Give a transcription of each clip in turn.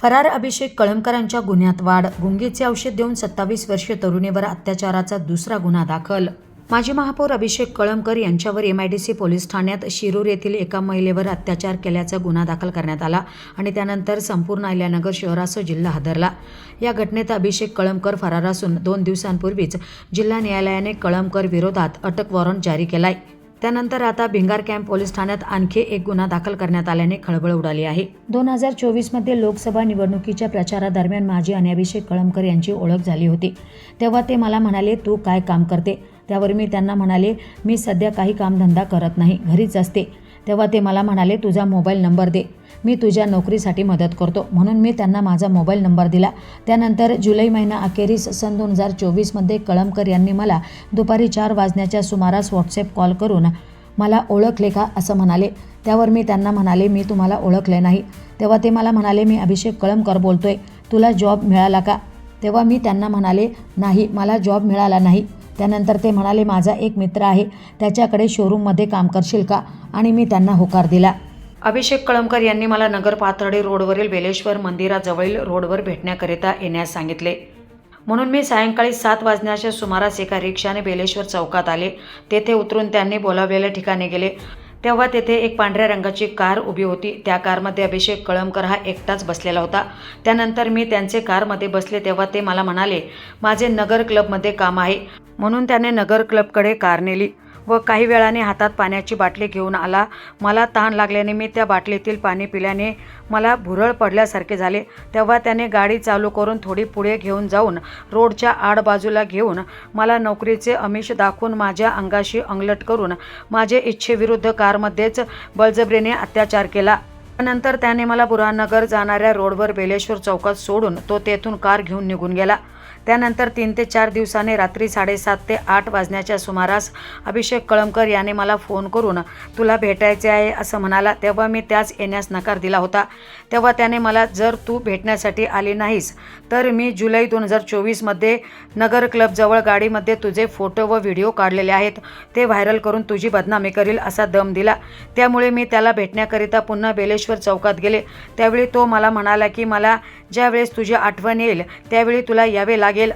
फरार अभिषेक कळमकरांच्या गुन्ह्यात वाढ. गुंगीचे औषध देऊन 27 वर्षीय तरुणीवर अत्याचाराचा दुसरा गुन्हा दाखल. माजी महापौर अभिषेक कळमकर यांच्यावर MIDC पोलीस ठाण्यात शिरूर येथील एका महिलेवर अत्याचार केल्याचा गुन्हा दाखल करण्यात आला आणि त्यानंतर संपूर्ण अहिल्यानगर शहरासह जिल्हा हादरला. या घटनेत अभिषेक कळमकर फरार असून 2 दिवसांपूर्वीच जिल्हा न्यायालयाने कळमकर विरोधात अटक वॉरंट जारी केलाय. त्यानंतर आता भिंगार कॅम्प पोलीस ठाण्यात आणखी एक गुन्हा दाखल करण्यात आल्याने खळबळ उडाली आहे. 2024 मध्ये लोकसभा निवडणुकीच्या प्रचारादरम्यान माजी आणि अभिषेक कळमकर यांची ओळख झाली होती. तेव्हा ते मला म्हणाले, तू काय काम करते? त्यावर मी त्यांना म्हणाले, मी सध्या काही कामधंदा करत नाही, घरीच असते. तेव्हा ते मला म्हणाले, तुझा मोबाईल नंबर दे, मी तुझ्या नोकरीसाठी मदत करतो. म्हणून मी त्यांना माझा मोबाईल नंबर दिला. त्यानंतर जुलै महिना अखेरीस सन 2024 मध्ये कळमकर यांनी मला दुपारी 4 वाजण्याच्या सुमारास व्हॉट्सॲप कॉल करून मला ओळखले का असं म्हणाले. त्यावर मी त्यांना म्हणाले, मी तुम्हाला ओळखले नाही. तेव्हा ते मला म्हणाले, मी अभिषेक कळमकर बोलतोय, तुला जॉब मिळाला का? तेव्हा मी त्यांना म्हणाले, नाही, मला जॉब मिळाला नाही. त्यानंतर ते म्हणाले, माझा एक मित्र आहे, त्याच्याकडे शोरूममध्ये काम करशील का? आणि मी त्यांना होकार दिला. अभिषेक कळमकर यांनी मला नगर पाथर्डी रोडवरील बेलेश्वर मंदिराजवळील रोडवर भेटण्याकरिता येण्यास सांगितले. म्हणून मी सायंकाळी 7 वाजण्याच्या सुमारास एका रिक्षाने बेलेश्वर चौकात आले. तेथे उतरून त्यांनी बोलावलेल्या ठिकाणी गेले. तेव्हा तेथे एक पांढऱ्या रंगाची कार उभी होती. त्या कारमध्ये अभिषेक कळमकर हा एकटाच बसलेला होता. त्यानंतर मी त्यांचे कारमध्ये बसले तेव्हा ते मला म्हणाले, माझे नगर क्लबमध्ये काम आहे. म्हणून त्याने नगर क्लबकडे कार नेली व काही वेळाने हातात पाण्याची बाटली घेऊन आला. मला तहान लागल्याने मी त्या बाटलीतील पाणी पिल्याने मला भुरळ पडल्यासारखे झाले. तेव्हा त्याने गाडी चालू करून थोडी पुढे घेऊन जाऊन रोडच्या आडबाजूला घेऊन मला नोकरीचे आमिष दाखवून माझ्या अंगाशी अंगलट करून माझे इच्छेविरुद्ध कारमध्येच बळजबरीने अत्याचार केला. त्यानंतर त्याने मला बुरहाननगर जाणाऱ्या रोडवर बेलेश्वर चौकात सोडून तो तेथून कार घेऊन निघून गेला. त्यानंतर 3 ते 4 दिवसांनी रात्री 7:30 ते 8 वाजण्याच्या सुमारास अभिषेक कळमकर याने मला फोन करून तुला भेटायचे आहे असं म्हणाला. तेव्हा मी त्यास येण्यास नकार दिला होता. तेव्हा त्याने मला, जर तू भेटण्यासाठी आली नाहीस तर मी जुलै 2024 मध्ये नगर क्लबजवळ गाडीमध्ये तुझे फोटो व व्हिडिओ काढलेले आहेत, ते व्हायरल करून तुझी बदनामी करील असा दम दिला. त्यामुळे मी त्याला भेटण्याकरिता पुन्हा बेलेश्वर चौकात गेले. त्यावेळी तो मला म्हणाला की मला ज्यावेळेस तुझी आठवण येईल त्यावेळी तुला यावे लागेल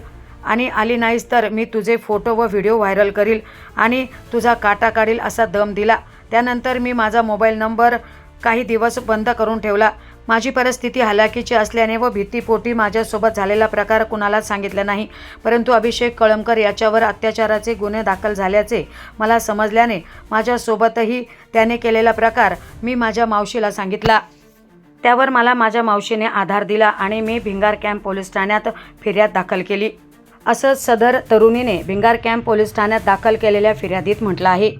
आणि आली नाहीस तर मी तुझे फोटो व व्हिडिओ व्हायरल करील आणि तुझा काटा काढील असा दम दिला. त्यानंतर मी माझा मोबाईल नंबर काही दिवस बंद करून ठेवला. माझी परिस्थिती हलाखीची असल्याने व भीतीपोटी माझ्यासोबत झालेला प्रकार कुणालाच सांगितला नाही. परंतु अभिषेक कळमकर याच्यावर अत्याचाराचे गुन्हे दाखल झाल्याचे मला समजल्याने माझ्यासोबतही त्याने केलेला प्रकार मी माझ्या मावशीला सांगितला. त्यावर मला माझ्या मावशीने आधार दिला आणि मी भिंगार कॅम्प पोलीस ठाण्यात फिर्याद दाखल केली, असं सदर तरुणीने भिंगार कॅम्प पोलीस ठाण्यात दाखल केलेल्या फिर्यादीत म्हटलं आहे.